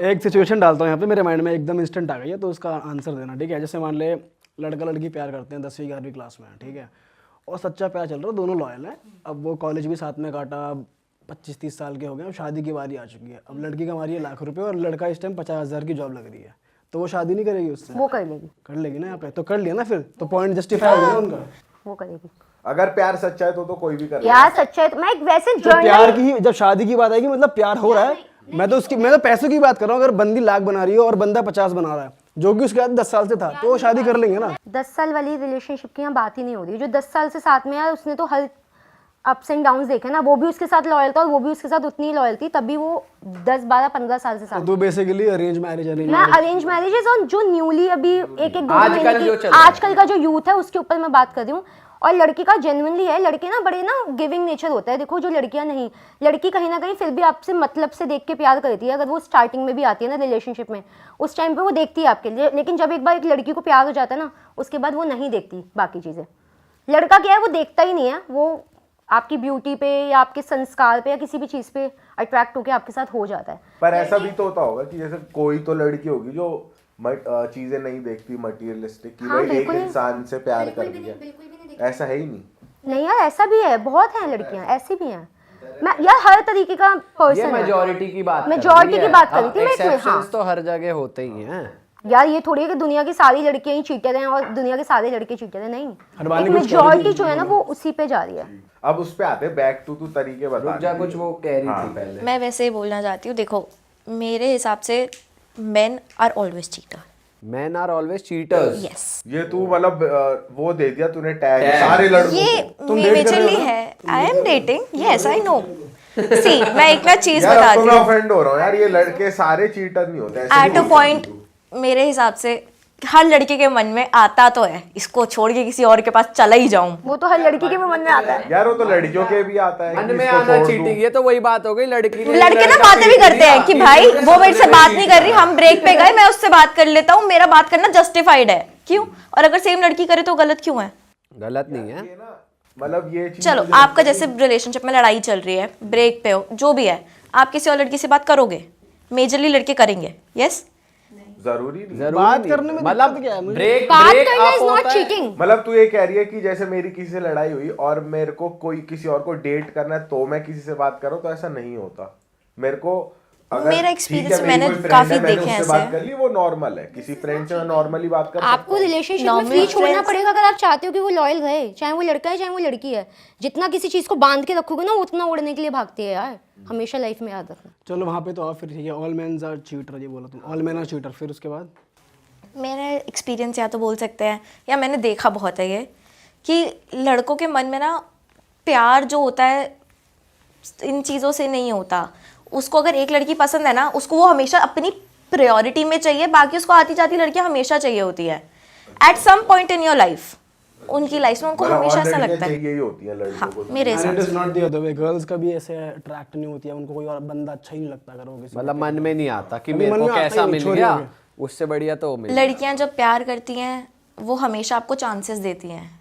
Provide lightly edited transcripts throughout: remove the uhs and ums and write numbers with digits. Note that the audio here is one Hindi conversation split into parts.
एक सिचुएशन डालता हूँ यहाँ पे, मेरे माइंड में एकदम इंस्टेंट आ गई है, तो उसका आंसर देना, ठीक है। जैसे मान ले लड़का लड़की प्यार करते हैं, 10वीं 11वीं क्लास में, ठीक है, और सच्चा प्यार चल रहा है, दोनों लॉयल हैं। अब वो कॉलेज भी साथ में काटा, 25-30 साल के हो गए, अब शादी की बारी आ चुकी है। अब लड़की कमा रही है ₹1,00,000 और लड़का इस टाइम 50,000 की जॉब लग रही है, तो वो शादी नहीं करेगी उससे? वो कर लेगी ना यहाँ पे, तो कर लिया ना, फिर तो पॉइंट जस्टिफाई हो गया उनका। वो करेगी। अगर प्यार सच्चा है तो कोई भी कर लेगा। प्यार सच्चा है तो मैं एक वैसे तो प्यार की ही जब शादी की बात आएगी, मतलब प्यार हो रहा है, मैं तो पैसों की बात कर रहा हूँ। अगर बंदी 1,00,000 बना रही है और बंदा 50 बना रहा है, जो कि उसके बाद 10 साल से था, तो वो शादी कर लेंगे ना। 10 साल वाली रिलेशनशिप की यहाँ बात ही नहीं हो रही। जो 10 साल से साथ में है उसने तो हर अप्स एंड डाउन्स देखे ना, वो भी उसके साथ लॉयल था और वो भी उसके साथ उतनी ही लॉयल थी, तभी वो 10, 12, 15 साल से साथ। तो basically arrange marriage arrange marriages और जो न्यूली अभी एक 2 महीने की आजकल का जो यूथ है उसके ऊपर मैं बात कर रही हूँ। और लड़की का जेन्युइनली है, लड़के ना बड़े ना गिविंग नेचर होता है। देखो जो लड़कियां नहीं, लड़की कहीं ना कहीं फिर भी आपसे मतलब से देख के प्यार करती है। अगर वो स्टार्टिंग में भी आती है ना रिलेशनशिप में, उस टाइम पे वो देखती है आपके लिए, लेकिन जब एक बार एक लड़की को प्यार हो जाता है ना, उसके बाद वो नहीं देखती बाकी चीज़ें। लड़का क्या है, वो देखता ही नहीं है, वो आपकी ब्यूटी पे या आपके संस्कार पे या किसी भी चीज़ पे अट्रैक्ट होकर आपके साथ हो जाता है। पर ऐसा भी तो होता होगा कि जैसे कोई तो लड़की होगी जो चीजें नहीं देखती मटेरियलिस्टिक, कि भाई एक इंसान से प्यार कर दिया, ऐसा है ही नहीं यार, ऐसा भी है, बहुत हैं लड़कियां ऐसी भी हैं। मैं यार हर तरीके का पर्सन है, मेजॉरिटी की बात कर रही थी मैं। एक्सेप्शंस तो हर जगह होते ही हैं यार। ये थोड़ी है कि दुनिया की सारी लड़कियां ही चीटर हैं और दुनिया के सारे लड़के चीटर हैं, नहीं। एक मेजॉरिटी जो है ना वो उसी पे जा रही है। अब उस पे आते बैक टू तरीके बता जा, कुछ वो कह रही थी पहले। मैं वैसे ही बोलना चाहती हूँ। देखो मेरे हिसाब से men are always cheater. Men are always cheaters. Yes. ये तू मतलब वो दे दिया तूने टैग सारे लड़कों को। ये मेजरली है। I am dating, yes I know. See मैं एक ना चीज बताती हूँ। मैं ऑफेंड हो रहा हूँ यार, ये लड़के सारे चीटर नहीं होते। एट अ पॉइंट मेरे हिसाब से हर लड़के के मन में आता तो है, इसको छोड़ के किसी और के पास चला ही जाऊं। वो तो हर लड़की के भी मन में आता है यार, वो तो लड़कियों के भी आता है मन में आना चीटिंग। ये तो वही बात हो गई, लड़के ना बातें भी करते हैं कि भाई वो मेरे से बात नहीं कर रही, हम ब्रेक पे गए, मैं उससे बात कर लेता हूँ, मेरा बात करना जस्टिफाइड है। क्यों? और अगर सेम लड़की करे तो गलत क्यों है? गलत नहीं है, मतलब ये चीज। चलो आपका जैसे रिलेशनशिप में लड़ाई चल रही है, ब्रेक पे हो, जो भी है, आप किसी और लड़की से बात करोगे? मेजरली लड़के करेंगे, यस। जरूरी नहीं बात करने में मतलब क्या है, ब्रेक बात करना इज नॉट चीटिंग। मतलब तू ये कह रही है कि जैसे मेरी किसी से लड़ाई हुई और मेरे को कोई किसी और को डेट करना है तो मैं किसी से बात करूं, तो ऐसा नहीं होता। मेरे को अगर मेरा एक्सपीरियंस मैंने काफी देखे हैं, बात कर ली, वो नॉर्मल है। किसी फ्रेंड से नॉर्मली बात कर, आपको रिलेशनशिप में फ्री छोड़ना पड़ेगा अगर आप चाहते हो कि वो लॉयल रहे, चाहे वो लड़का है चाहे वो लड़की है। जितना किसी चीज को बांध के रखोगे ना, उतना उड़ने के लिए भागती है यार, हमेशा लाइफ में याद रखना। चलो वहाँ पे तो और फिर ठीक है, ऑल मेन आर चीटर, ये बोला तुम, ऑल मेन आर चीटर। फिर उसके बाद मेरा एक्सपीरियंस या तो बोल सकते हैं या मैंने देखा बहुत है ये, कि लड़कों के मन में ना प्यार जो होता है इन चीज़ों से नहीं होता। उसको अगर एक लड़की पसंद है ना, उसको वो हमेशा अपनी प्रायोरिटी में चाहिए, बाकी उसको आती जाती लड़कियां हमेशा चाहिए होती है। At some point in your life, उनकी लाइफ में उनको हमेशा ऐसा लगता है। यही होती है लड़कियों को। मेरे हिसाब it is not the other way, girls का भी ऐसे अट्रैक्ट नहीं होती है, उनको कोई और बंदा अच्छा ही नहीं लगता अगर वो किसी, मतलब मन में नहीं आता कि मेरे को कैसा मिल गया, उससे बढ़िया तो मिल। लड़कियां जब प्यार करती हैं वो हमेशा आपको चांसेस देती हैं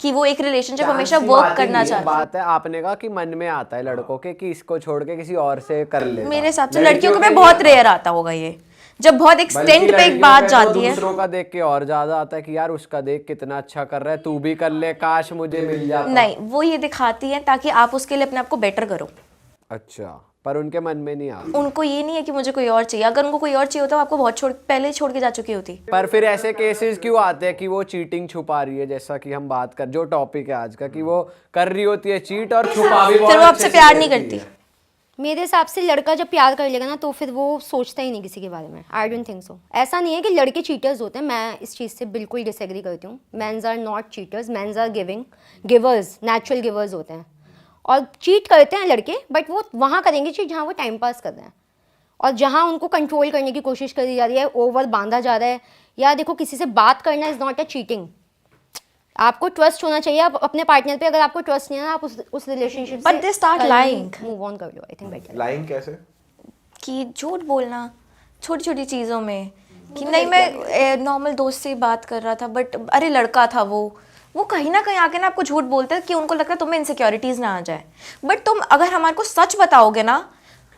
कि वो एक रिलेशनशिप हमेशा वर्क करना चाहती है। बात है आपने कहा कि मन में आता है लड़कों के कि इसको छोड़ के किसी और से कर ले। मेरे हिसाब से लड़कियों को में बहुत रेयर आता होगा ये, जब बहुत एक्सटेंड पे एक बात जाती है। दूसरों का देख के और ज्यादा आता है कि यार उसका देख कितना अच्छा कर रहा है, तू भी कर ले, काश मुझे मिल जाता। नहीं, वो ये दिखाती है ताकि आप उसके लिए अपने आप को बेटर करो। अच्छा, पर उनके मन में नहीं आता। उनको ये नहीं है कि मुझे कोई और चाहिए। अगर उनको कोई और चाहिए होता, आपको बहुत पहले ही छोड़ के जा चुकी होती। पर फिर ऐसे केसेस क्यों आते हैं कि वो चीटिंग छुपा रही है, जैसा कि हम बात कर, जो टॉपिक है आज का, कि वो कर रही होती है चीट और छुपा भी, फिर वो आपसे प्यार नहीं करती। मेरे हिसाब से लड़का जब प्यार कर लेगा ना, तो फिर वो सोचता ही नहीं किसी के बारे में। I don't think so. ऐसा नहीं है कि लड़के चीटर्स होते हैं, मैं इस चीज़ से बिल्कुल डिसएग्री करती हूँ। Mens are not cheaters, mens are givers, natural givers होते हैं। और चीट करते हैं लड़के, बट वो वहाँ करेंगे चीट जहाँ वो टाइम पास कर रहे हैं, और जहाँ उनको कंट्रोल करने की कोशिश करी जा रही है, ओवर बांधा जा रहा है। या देखो, किसी से बात करना इज़ नॉट अ चीटिंग। आपको ट्रस्ट होना चाहिए आप अपने पार्टनर पे। अगर आपको ट्रस्ट नहीं है ना, आप उस रिलेशनशिप से but they start lying, move on कर लो। I think better. लाइंग कैसे? कि झूठ बोलना छोटी छोटी चीज़ों में, कि नहीं मैं नॉर्मल दोस्त से बात कर रहा था, बट अरे लड़का था वो कहीं ना कहीं आके ना आपको झूठ बोलते हैं कि उनको लगता है तुम्हें इनसिक्योरिटीज़ ना आ जाए। बट तुम अगर हमारे को सच बताओगे ना,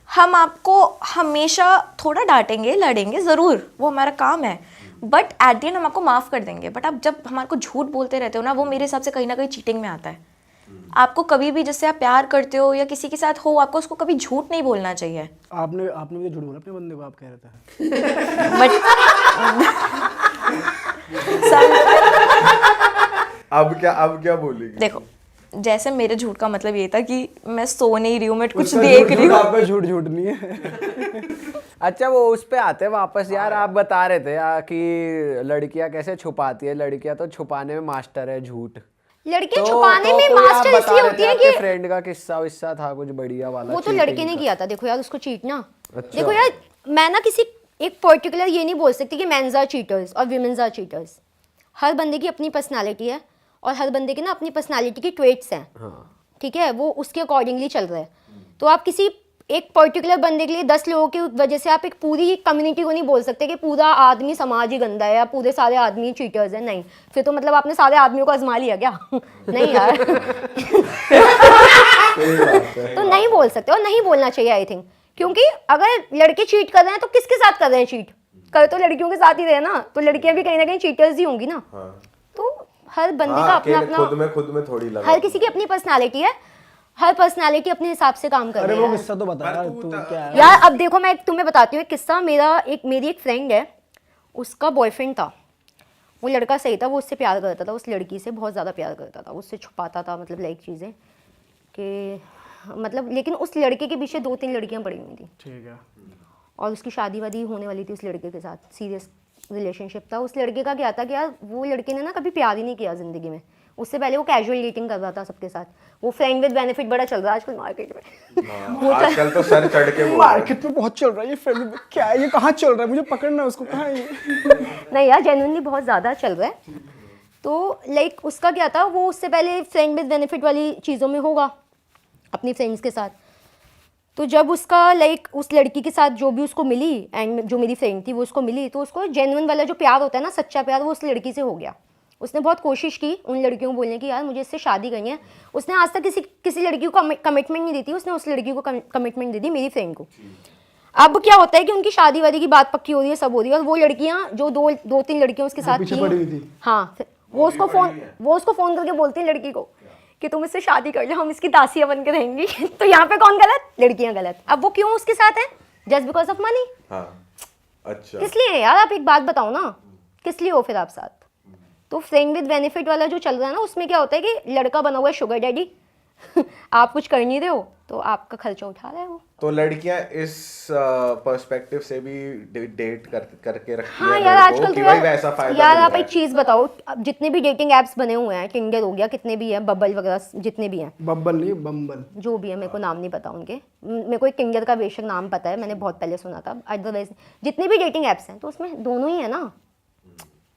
हम आपको हमेशा थोड़ा डांटेंगे, लड़ेंगे ज़रूर, वो हमारा काम है, बट एट द एंड हम आपको माफ़ कर देंगे। बट आप जब हमारे को झूठ बोलते रहते हो ना, वो मेरे हिसाब से कहीं ना कहीं चीटिंग में आता है। आपको कभी भी जिससे आप प्यार करते हो या किसी के साथ हो, आपको उसको कभी झूठ नहीं बोलना चाहिए। आपने आपने मुझे झूठ बोला अपने बंदे को, आप कह रहे थे। बट अब क्या बोलेगी? देखो, जैसे मेरे झूठ का मतलब ये था कि मैं सो नहीं रही हूँ, मैं कुछ देख रही हूँ। आप पे झूठ नहीं है। अच्छा, वो उस पे आते हैं वापस यार। आप बता रहे थे यार कि लड़कियां कैसे छुपाती है, लड़कियां तो छुपाने में मास्टर है झूठ। लड़कियां छुपाने में मास्टर इसलिए होती है कि फ्रेंड का किस्सा था कुछ बढ़िया वाला, वो तो लड़के ने किया था। देखो यार, उसको चीट ना, देखो यार, मैं ना किसी एक पर्टिकुलर ये नहीं बोल सकती कि मेंस आर चीटर्स और विमेंस आर चीटर्स। हर बंदे की अपनी पर्सनालिटी है और हर बंदे के ना अपनी पर्सनालिटी की ट्रेट्स हैं, ठीक है, वो उसके अकॉर्डिंगली चल रहा है। तो आप किसी एक पर्टिकुलर बंदे के लिए 10 लोगों की वजह से आप एक पूरी कम्युनिटी को नहीं बोल सकते कि पूरा आदमी समाज ही गंदा है या पूरे सारे आदमी चीटर्स हैं। नहीं, फिर तो मतलब आपने सारे आदमियों को आजमा लिया क्या? नहीं यार। तो नहीं बोल सकते और नहीं बोलना चाहिए आई थिंक, क्योंकि अगर लड़के चीट कर रहे हैं तो किसके साथ कर रहे हैं चीट? कर तो लड़कियों के साथ ही रहे ना, तो लड़कियां भी कहीं ना कहीं चीटर्स ही होंगी ना। तो हर बंदे का अपना अपना, खुद में थोड़ी लगा, हर किसी की अपनी पर्सनालिटी है, हर पर्सनालिटी अपने हिसाब से काम कर अरे रही वो है। किस्सा तो बता यार, तू क्या है? यार अब देखो, मैं तुम्हें बताती हूँ एक किस्सा। मेरी एक फ्रेंड है, उसका बॉयफ्रेंड था, वो लड़का सही था, वो उससे प्यार करता था, उस लड़की से बहुत ज़्यादा प्यार करता था, उससे छुपाता था, मतलब लाइक चीज़ें कि मतलब, लेकिन उस लड़के के पीछे 2-3 लड़कियां पड़ी हुई थी, ठीक है। और उसकी शादी वादी होने वाली थी उस लड़के के साथ, सीरियस रिलेशनशिप था। उस लड़के का क्या था कि यार वो लड़के ने ना कभी प्यार ही नहीं किया ज़िंदगी में। उससे पहले वो कैजुअल डेटिंग कर रहा था सबके साथ, वो फ्रेंड विद बेनिफिट बड़ा चल रहा है आजकल मार्केट में। आजकल तो सर चढ़ के बोल रहा है। मार्केट में बहुत चल रहा है ये फिल्म, क्या है ये, कहाँ चल रहा है, मुझे पकड़ना है उसको, कहाँ है ये? नहीं यार, जेन्युइनली बहुत ज़्यादा चल रहा है। तो लाइक उसका क्या था, वो उससे पहले फ्रेंड विद बेनिफिट वाली चीज़ों में होगा अपनी फ्रेंड्स के साथ। तो जब उसका लाइक उस लड़की के साथ जो भी उसको मिली, एंड जो मेरी फ्रेंड थी वो उसको मिली, तो उसको जेन्युइन वाला जो प्यार होता है ना, सच्चा प्यार, वो उस लड़की से हो गया। उसने बहुत कोशिश की उन लड़कियों को बोलने की, यार मुझे इससे शादी करनी है। उसने आज तक किसी लड़की को कमिटमेंट नहीं दी थी, उसने उस लड़की को कमिटमेंट दी थी, मेरी फ्रेंड को। अब क्या होता है कि उनकी शादी वादी की बात पक्की हो रही है, सब हो रही है, और वो लड़कियां जो 2-3 लड़कियां उसके साथ पीछे पड़ी हुई थी। हाँ, वो उसको फ़ोन करके बोलती है लड़की को कि तुम इससे शादी कर लो, हम इसकी दासियां बन के रहेंगी। तो यहाँ पे कौन गलत? लड़कियां गलत। अब वो क्यों उसके साथ है? Just because of money. अच्छा, किस लिए यार, आप एक बात बताओ ना, किस लिए हो फिर आप साथ? तो फ्रेंड विद बेनिफिट वाला जो चल रहा है ना, उसमें क्या होता है कि लड़का बना हुआ है शुगर डैडी। आप कुछ कर नहीं रहे हो तो आपका खर्चा उठा रहा है वो। तो लड़कियां इस पर्सपेक्टिव से भी डेट करके रखती हाँ हैं यार, लड़कों आजकल कि तो भाई वैसा फायदा यार मिल आप रहा एक है। चीज़ बताओ, अब जितने भी डेटिंग ऐप्स बने हुए हैं, टिंडर हो गया, कितने भी हैं, बबल वगैरह जितने भी हैं, बब्बल नहीं, बम्बल। जो भी है, मेरे को नाम नहीं पता उनके, मेरे को एक टिंडर का बेशक नाम पता है, मैंने बहुत पहले सुना था। अदरवाइज जितने भी डेटिंग ऐप्स हैं तो उसमें दोनों ही है ना,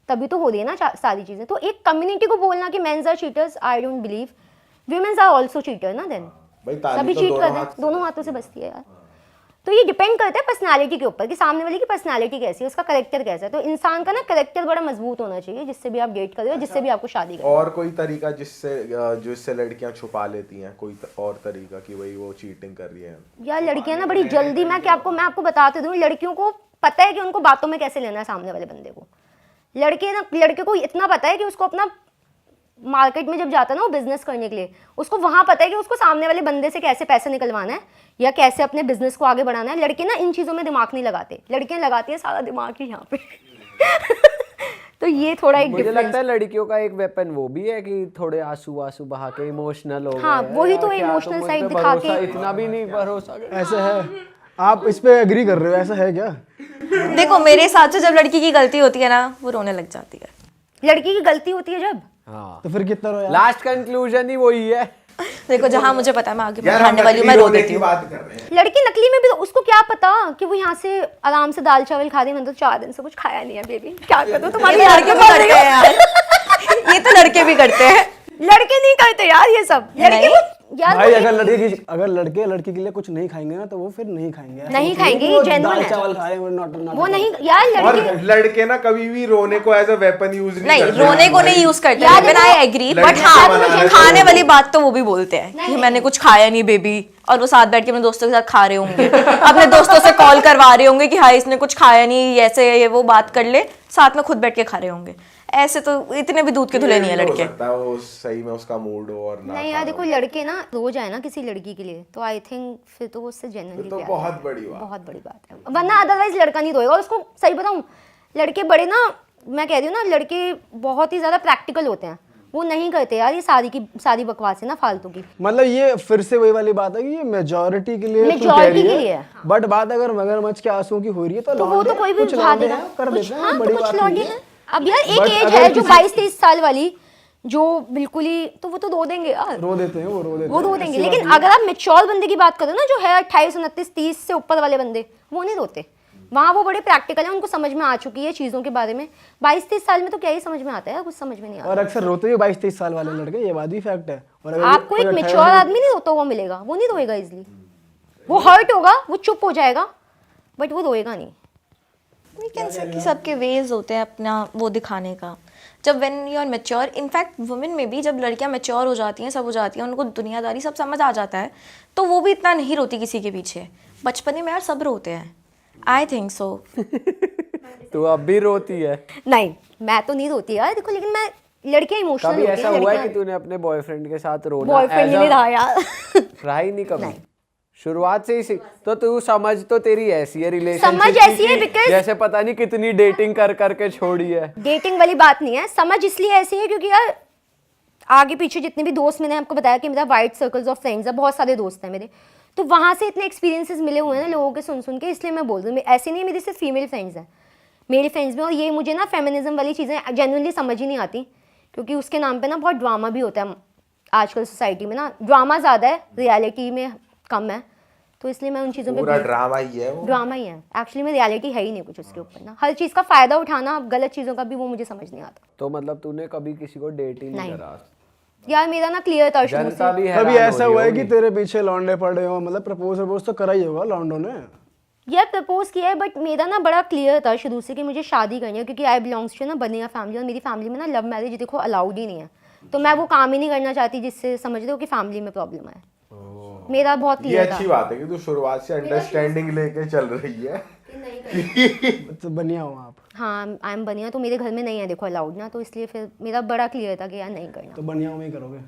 तभी तो हो रही है ना सारी चीज़ें। तो एक कम्युनिटी को बोलना कि mens are cheaters, I don't believe. Womens are also cheater ना, देन भाई ताली सभी तो चीट दोनों कर रहे हाथ हैं, से दोनों हाथों से बचती है यार। तो ये डिपेंड करता है पर्सनालिटी के ऊपर कि सामने वाले की पर्सनालिटी कैसी है, उसका करेक्टर कैसा है। तो इंसान का ना करेक्टर बड़ा मजबूत होना चाहिए, जिससे भी आप डेट करें, जिससे भी आपको शादी करें। और कोई तरीका जिससे लड़कियां छुपा लेती हैं, कोई और तरीका कि भाई वो चीटिंग कर रही है? यार लड़कियां ना बड़ी जल्दी, मैं आपको बताते दूं, लड़कियों को पता है कि उनको बातों में कैसे लेना है सामने वाले बंदे को। लड़के को इतना पता है कि उसको अपना मार्केट में जब जाता है ना वो बिजनेस करने के लिए, उसको वहां पता है कि उसको सामने वाले बंदे से कैसे पैसे निकलवाना है या कैसे अपने बिजनेस को आगे बढ़ाना है। लड़के ना इन चीज़ों में दिमाग नहीं लगाते, लड़कियां लगाती है सारा दिमाग ही यहाँ पे। तो ये थोड़ा एक मुझे डिफरेंस। लगता है लड़कियों का एक वेपन वो भी है कि थोड़े आंसू बहा के इमोशनल हो हाँ, गए। वही यार, तो क्या इमोशनल तुम मुझ साइड पे दिखा भरोसा, के। इतना भी नहीं भरोसा कर। ऐसा है, आप इस पे एग्री कर रहे हो, ऐसा है क्या? देखो मेरे हिसाब से जब लड़की की गलती होती है ना, वो रोने लग जाती है। लड़की की गलती होती है जब, हाँ, तो फिर कितना रो यार? लास्ट कंक्लूजन ही वही है। देखो जहाँ मुझे पता है मैं आगे यार बढ़ाने हम वाली हूँ, नकली मैं रो रोने देती की हूँ। बात कर रहे हैं। लड़की नकली में भी तो उसको क्या पता कि वो यहाँ से आराम से दाल चावल खा रही है। मैंने तो 4 दिन से कुछ खाया नहीं है बेबी, क्या करूँ? ये तुम्हारी तो लड़के भी करते हैं यार। ये तो लड़के भी करते हैं। लड़के नहीं करते यार ये सब। लड़के नहीं? वो यार भाई अगर लड़के लड़की के लिए कुछ नहीं खाएंगे ना तो वो फिर नहीं खाएंगे। ऐसा नहीं कुछ खाएंगे, कि वो genuine दाल है। चावल खा रहे हैं नॉट वो नहीं यार और लड़के लड़के ना कभी भी रोने को एज अ वेपन यूज नहीं, करते। रोने को नहीं यूज करते, यार लेकिन देखो, आई एग्री, बट लड़की हाँ को बनाना खाने चाहिए। वाली बात तो वो भी बोलते हैं कि मैंने कुछ खाया नहीं बेबी, और वो साथ बैठ के अपने दोस्तों के साथ खा रहे होंगे, अपने दोस्तों से कॉल करवा रहे होंगे कि हाँ इसने कुछ खाया नहीं, ऐसे ये वो बात कर ले, साथ में खुद बैठ के खा रहे होंगे। ऐसे तो इतने भी दूध के धुले नहीं है हो लड़के। सकता है वो सही में उसका मूड हो और ना नहीं यार देखो लड़के ना रो जाए ना किसी लड़की के लिए तो आई थिंक फिर तो वो उससे जेन्युइनली तो प्यार बहुत है। बड़ी बात। बहुत बड़ी बात है, वरना अदरवाइज लड़का नहीं रोएगा। और उसको सही बताऊं, लड़के बड़े ना, मैं कह रही हूँ ना, लड़के बहुत ही ज्यादा प्रैक्टिकल होते हैं, वो नहीं करते यार ये सारी बकवास है ना फालतू की। मतलब ये फिर से वही वाली बात है कि ये मेजोरिटी के लिए तू कह Majority रही के है, लिए है। बट बात अगर मगरमच्छ के आंसुओं की हो रही है तो तो वो तो लौंडे, कोई भी कुछ उठा लौंडे देगा, हैं, कर कुछ देते हैं, हाँ तो बड़ी कुछ बात लौंडे नहीं है। हैं। अब यार एक But एज अगर है जो किसी- 22-23 साल वाली जो बिल्कुल ही, तो वो तो रो देंगे यार, रो देते हैं, वो रो देते वो हैं, रो देंगे। ऐसी बात लेकिन नहीं है। अगर आप मेच्योर बंदे की बात करो ना, जो है 28, 29, 30 से ऊपर वाले बंदे, वो नहीं रोते। वहाँ वो बड़े प्रैक्टिकल हैं, उनको समझ में आ चुकी है चीज़ों के बारे में। 22-23 साल में तो क्या ही समझ में आता है, कुछ समझ में नहीं आता। और अक्सर रोते ही 22-23 साल वाले लड़के, ये बात भी फैक्ट है। और अगर आपको कोई एक 28 मेच्योर आदमी नहीं रोता हुआ मिलेगा, वो नहीं रोएगा इजली, वो हर्ट होगा, वो चुप हो जाएगा, बट वो रोएगा नहीं। वी कैन से कि सबके वेज होते हैं अपना वो दिखाने का। जब when you are mature, in fact women में भी जब लड़कियां मैच्योर हो जाती हैं, सब हो जाती हैं, उनको दुनियादारी सब समझ आ जाता है, तो वो भी इतना नहीं रोती किसी के पीछे। बचपने में यार सब रोते हैं, आई थिंक सो। तू अब भी रोती है? नहीं मैं तो नहीं रोती यार, देखो लेकिन मैं, लड़कियां इमोशनल कभी होती ऐसा हैं, हुआ है कि लड़कियां तूने अपने बॉयफ्रेंड के साथ रोना बॉयफ्रेंड नहीं रहा यार। रहा ही नहीं कभी? शुरुआत से ही तो तू समझ तो तेरी ऐसी है रिलेशनशिप समझ ऐसी है because- जैसे पता नहीं कितनी डेटिंग कर करके छोड़ी है। डेटिंग वाली बात नहीं है, समझ इसलिए ऐसी है क्योंकि यार आगे पीछे जितने भी दोस्त, मैंने आपको बताया कि मेरा वाइड सर्कल्स ऑफ फ्रेंड्स है, बहुत सारे दोस्त हैं मेरे, तो वहाँ से इतने एक्सपीरियंसेस मिले हुए हैं ना लोगों के सुन के, इसलिए मैं बोल रही हूँ। ऐसे नहीं है मेरी सिर्फ फीमेल फ्रेंड्स हैं, मेरे फ्रेंड्स में। और ये मुझे ना फेमिनिज्म वाली चीज़ें जेन्युइनली समझ ही नहीं आती, क्योंकि उसके नाम पे ना बहुत ड्रामा भी होता है आजकल सोसाइटी में ना, ड्रामा ज़्यादा है, रियलिटी में कम है, तो इसलिए मैं उन चीज़ों पे पूरा ड्रामा ही है वो। ड्रामा ही है एक्चुअली में, रियलिटी है ही नहीं कुछ उसके ऊपर ना। हर चीज़ का फ़ायदा उठाना, गलत चीज़ों का भी, वो मुझे समझ नहीं आता। तो मतलब तूने कभी किसी को डेट ही नहीं नहीं। करा? यार मेरा ना क्लियर था शुरू जनता से। भी कभी हैरान ऐसा हो हुआ है रही कि तेरे पीछे लौंडे पड़े हो, मतलब प्रपोज तो करा ही होगा लौंडों ने? यार प्रपोज किया है, बट मेरा ना बड़ा क्लियर था शुरू से कि मुझे शादी करनी है, क्योंकि आई बिलोंग्स टू ना बनिया फैमिली, और मेरी फैमिली में ना लव मैरिज देखो अलाउड ही नहीं है, तो मैं वो काम ही नहीं करना चाहती जिससे समझ रहे हो कि फैमिली में प्रॉब्लम है। मेरा बहुत ये क्लियर अच्छी था। बात है कि तू शुरुआत से अंडरस्टैंडिंग लेके चल रही है। तो बनिया हो आप, हाँ आई एम बनिया, तो मेरे घर में नहीं है देखो अलाउड ना, तो इसलिए फिर मेरा बड़ा क्लियर था कि यार नहीं करना। तो बनिया में ही करोगे?